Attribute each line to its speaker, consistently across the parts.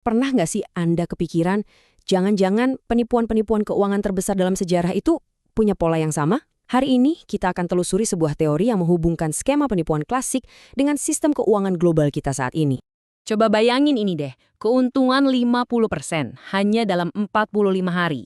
Speaker 1: Pernah nggak sih Anda kepikiran, jangan-jangan penipuan-penipuan keuangan terbesar dalam sejarah itu punya pola yang sama? Hari ini kita akan telusuri sebuah teori yang menghubungkan skema penipuan klasik dengan sistem keuangan global kita saat ini. Coba bayangin ini deh, keuntungan 50% hanya dalam 45 hari.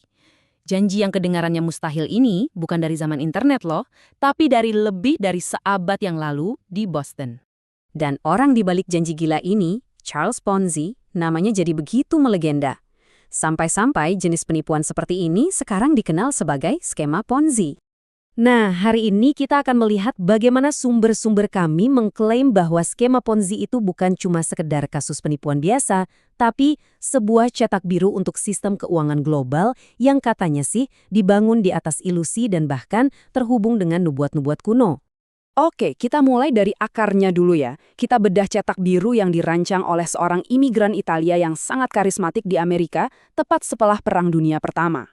Speaker 1: Janji yang kedengarannya mustahil ini bukan dari zaman internet loh, tapi dari lebih dari seabad yang lalu di Boston. Dan orang di balik janji gila ini, Charles Ponzi, namanya jadi begitu melegenda. Sampai-sampai jenis penipuan seperti ini sekarang dikenal sebagai skema Ponzi. Nah, hari ini kita akan melihat bagaimana sumber-sumber kami mengklaim bahwa skema Ponzi itu bukan cuma sekedar kasus penipuan biasa, tapi sebuah cetak biru untuk sistem keuangan global yang katanya sih dibangun di atas ilusi dan bahkan terhubung dengan nubuat-nubuat kuno. Oke, kita mulai dari akarnya dulu ya. Kita bedah cetak biru yang dirancang oleh seorang imigran Italia yang sangat karismatik di Amerika, tepat setelah Perang Dunia Pertama.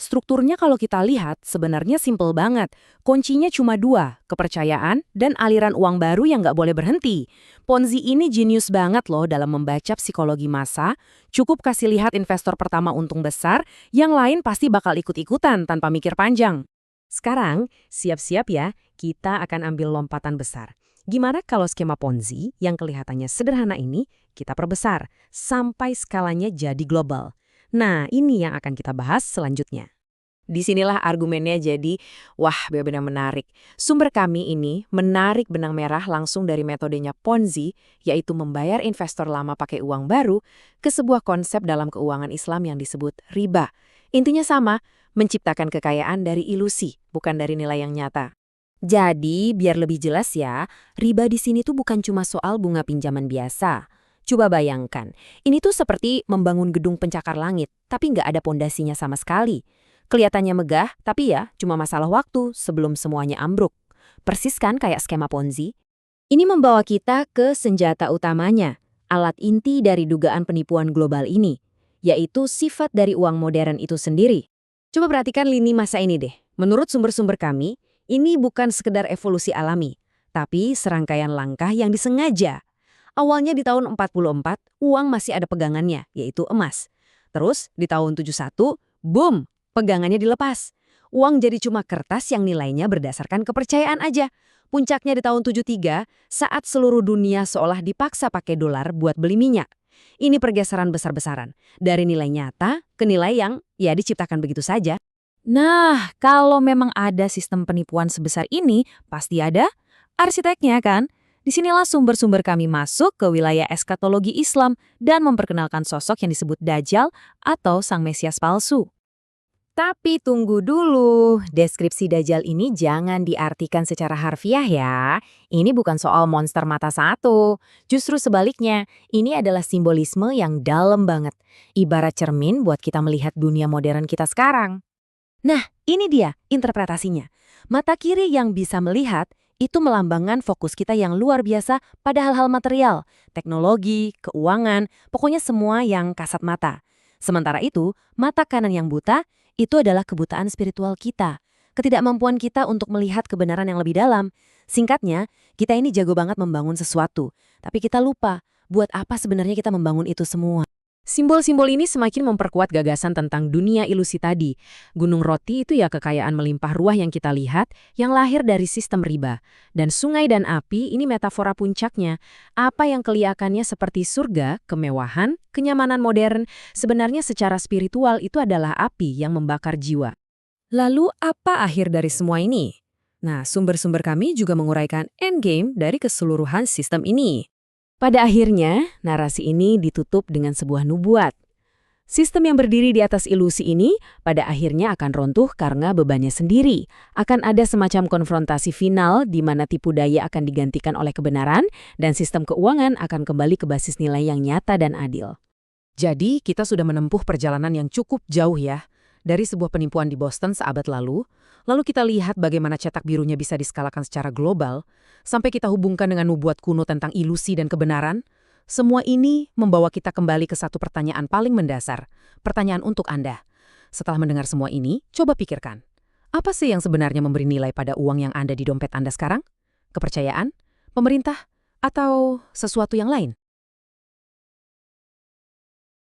Speaker 1: Strukturnya kalau kita lihat sebenarnya simpel banget. Kuncinya cuma dua, kepercayaan dan aliran uang baru yang nggak boleh berhenti. Ponzi ini jenius banget loh dalam membaca psikologi massa. Cukup kasih lihat investor pertama untung besar, yang lain pasti bakal ikut-ikutan tanpa mikir panjang. Sekarang, siap-siap ya, kita akan ambil lompatan besar. Gimana kalau skema Ponzi yang kelihatannya sederhana ini kita perbesar sampai skalanya jadi global? Nah, ini yang akan kita bahas selanjutnya. Disinilah argumennya jadi, wah benar-benar menarik. Sumber kami ini menarik benang merah langsung dari metodenya Ponzi, yaitu membayar investor lama pakai uang baru, ke sebuah konsep dalam keuangan Islam yang disebut riba. Intinya sama, menciptakan kekayaan dari ilusi, bukan dari nilai yang nyata. Jadi, biar lebih jelas ya, riba di sini tuh bukan cuma soal bunga pinjaman biasa. Coba bayangkan, ini tuh seperti membangun gedung pencakar langit, tapi nggak ada pondasinya sama sekali. Kelihatannya megah, tapi ya cuma masalah waktu sebelum semuanya ambruk. Persis kan kayak skema Ponzi? Ini membawa kita ke senjata utamanya, alat inti dari dugaan penipuan global ini, yaitu sifat dari uang modern itu sendiri. Coba perhatikan lini masa ini deh. Menurut sumber-sumber kami, ini bukan sekedar evolusi alami, tapi serangkaian langkah yang disengaja. Awalnya di tahun 44, uang masih ada pegangannya, yaitu emas. Terus di tahun 71, boom, pegangannya dilepas. Uang jadi cuma kertas yang nilainya berdasarkan kepercayaan aja. Puncaknya di tahun 73, saat seluruh dunia seolah dipaksa pakai dolar buat beli minyak. Ini pergeseran besar-besaran, dari nilai nyata ke nilai yang ya diciptakan begitu saja. Nah, kalau memang ada sistem penipuan sebesar ini, pasti ada arsiteknya kan? Disinilah sumber-sumber kami masuk ke wilayah eskatologi Islam dan memperkenalkan sosok yang disebut Dajjal atau Sang Mesias palsu. Tapi tunggu dulu, deskripsi Dajjal ini jangan diartikan secara harfiah ya. Ini bukan soal monster mata satu. Justru sebaliknya, ini adalah simbolisme yang dalam banget. Ibarat cermin buat kita melihat dunia modern kita sekarang. Nah, ini dia interpretasinya. Mata kiri yang bisa melihat itu melambangkan fokus kita yang luar biasa pada hal-hal material, teknologi, keuangan, pokoknya semua yang kasat mata. Sementara itu, mata kanan yang buta, itu adalah kebutaan spiritual kita. Ketidakmampuan kita untuk melihat kebenaran yang lebih dalam. Singkatnya, kita ini jago banget membangun sesuatu. Tapi kita lupa, buat apa sebenarnya kita membangun itu semua. Simbol-simbol ini semakin memperkuat gagasan tentang dunia ilusi tadi. Gunung roti itu ya kekayaan melimpah ruah yang kita lihat, yang lahir dari sistem riba. Dan sungai dan api ini metafora puncaknya. Apa yang kelihatannya seperti surga, kemewahan, kenyamanan modern, sebenarnya secara spiritual itu adalah api yang membakar jiwa. Lalu apa akhir dari semua ini? Nah, sumber-sumber kami juga menguraikan endgame dari keseluruhan sistem ini. Pada akhirnya, narasi ini ditutup dengan sebuah nubuat. Sistem yang berdiri di atas ilusi ini pada akhirnya akan runtuh karena bebannya sendiri. Akan ada semacam konfrontasi final di mana tipu daya akan digantikan oleh kebenaran dan sistem keuangan akan kembali ke basis nilai yang nyata dan adil. Jadi, kita sudah menempuh perjalanan yang cukup jauh ya. Dari sebuah penipuan di Boston seabad lalu kita lihat bagaimana cetak birunya bisa diskalakan secara global, sampai kita hubungkan dengan nubuat kuno tentang ilusi dan kebenaran. Semua ini membawa kita kembali ke satu pertanyaan paling mendasar, pertanyaan untuk Anda. Setelah mendengar semua ini, coba pikirkan. Apa sih yang sebenarnya memberi nilai pada uang yang ada di dompet Anda sekarang? Kepercayaan? Pemerintah? Atau sesuatu yang lain?